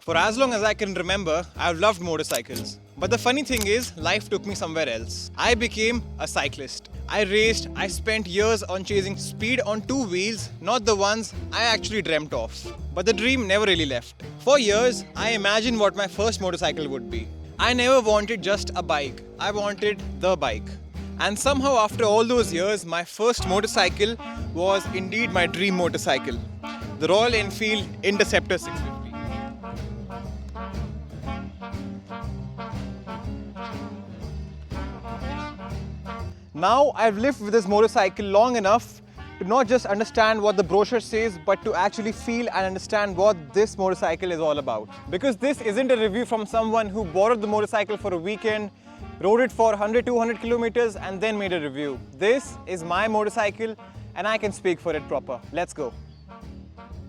For as long as I can remember, I've loved motorcycles. But the funny thing is, life took me somewhere else. I became a cyclist. I raced, I spent years on chasing speed on two wheels, not the ones I actually dreamt of. But the dream never really left. For years, I imagined what my first motorcycle would be. I never wanted just a bike, I wanted the bike. And somehow after all those years, my first motorcycle was indeed my dream motorcycle. The Royal Enfield Interceptor 650. Now I've lived with this motorcycle long enough to not just understand what the brochure says, but to actually feel and understand what this motorcycle is all about. Because this isn't a review from someone who borrowed the motorcycle for a weekend, rode it for 100-200 kilometers and then made a review. This is my motorcycle and I can speak for it proper. Let's go.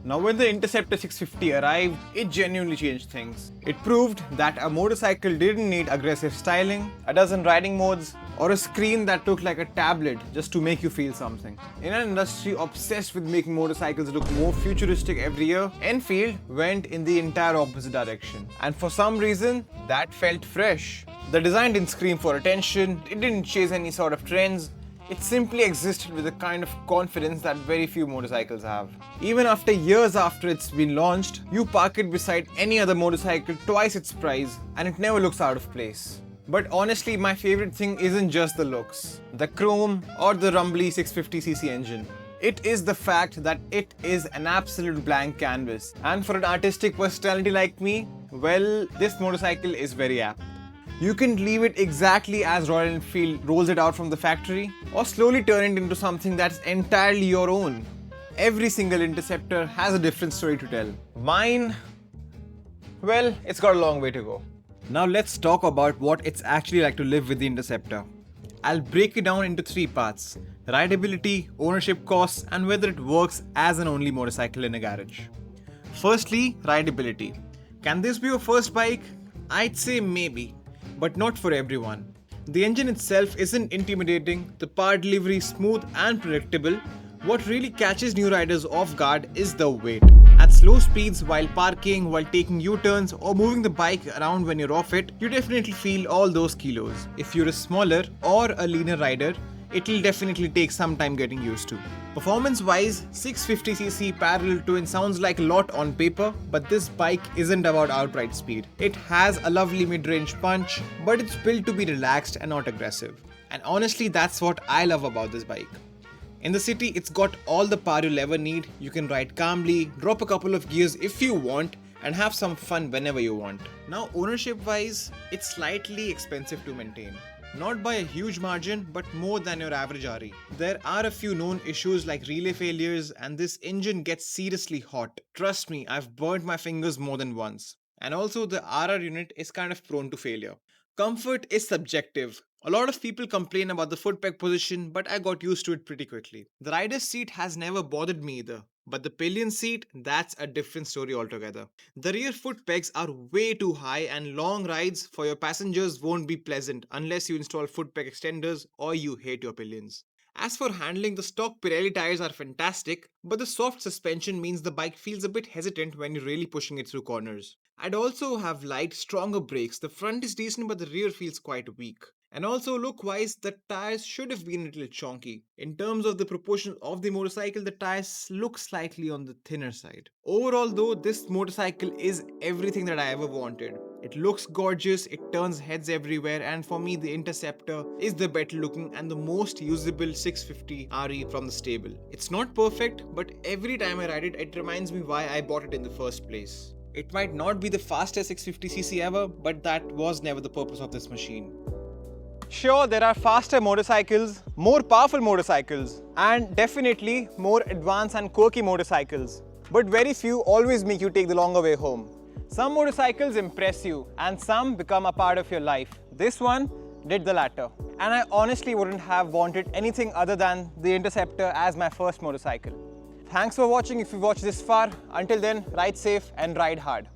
Now when the Interceptor 650 arrived, it genuinely changed things. It proved that a motorcycle didn't need aggressive styling, a dozen riding modes, or a screen that looked like a tablet just to make you feel something. In an industry obsessed with making motorcycles look more futuristic every year, Enfield went in the entire opposite direction. And for some reason, that felt fresh. The design didn't scream for attention, it didn't chase any sort of trends. It simply existed with a kind of confidence that very few motorcycles have. Even after years after it's been launched, you park it beside any other motorcycle twice its price and it never looks out of place. But honestly, my favorite thing isn't just the looks, the chrome or the rumbly 650cc engine. It is the fact that it is an absolute blank canvas. And for an artistic personality like me, well, this motorcycle is very apt. You can leave it exactly as Royal Enfield rolls it out from the factory, or slowly turn it into something that's entirely your own. Every single Interceptor has a different story to tell. Mine, well, it's got a long way to go. Now let's talk about what it's actually like to live with the Interceptor. I'll break it down into three parts: rideability, ownership costs, and whether it works as an only motorcycle in a garage. Firstly, rideability. Can this be your first bike? I'd say maybe, but not for everyone. The engine itself isn't intimidating, the power delivery is smooth and predictable. What really catches new riders off guard is the weight. At slow speeds, while parking, while taking U-turns or moving the bike around when you're off it, you definitely feel all those kilos. If you're a smaller or a leaner rider, it'll definitely take some time getting used to. Performance-wise, 650cc parallel twin sounds like a lot on paper, but this bike isn't about outright speed. It has a lovely mid-range punch, but it's built to be relaxed and not aggressive. And honestly, that's what I love about this bike. In the city, it's got all the power you'll ever need. You can ride calmly, drop a couple of gears if you want, and have some fun whenever you want. Now, ownership-wise, it's slightly expensive to maintain. Not by a huge margin, but more than your average RE. There are a few known issues like relay failures, and this engine gets seriously hot. Trust me, I've burnt my fingers more than once. And also the RR unit is kind of prone to failure. Comfort is subjective. A lot of people complain about the foot peg position, but I got used to it pretty quickly. The rider's seat has never bothered me either. But the pillion seat, that's a different story altogether. The rear foot pegs are way too high and long rides for your passengers won't be pleasant unless you install foot peg extenders or you hate your pillions. As for handling, the stock Pirelli tires are fantastic, but the soft suspension means the bike feels a bit hesitant when you're really pushing it through corners. I'd also have light, stronger brakes. The front is decent but the rear feels quite weak. And also look-wise, the tires should have been a little chonky. In terms of the proportion of the motorcycle, the tires look slightly on the thinner side. Overall though, this motorcycle is everything that I ever wanted. It looks gorgeous, it turns heads everywhere, and for me the Interceptor is the better looking and the most usable 650 RE from the stable. It's not perfect, but every time I ride it, it reminds me why I bought it in the first place. It might not be the fastest 650cc ever, but that was never the purpose of this machine. Sure, there are faster motorcycles, more powerful motorcycles, and definitely more advanced and quirky motorcycles. But very few always make you take the longer way home. Some motorcycles impress you, and some become a part of your life. This one did the latter. And I honestly wouldn't have wanted anything other than the Interceptor as my first motorcycle. Thanks for watching if you watched this far. Until then, ride safe and ride hard.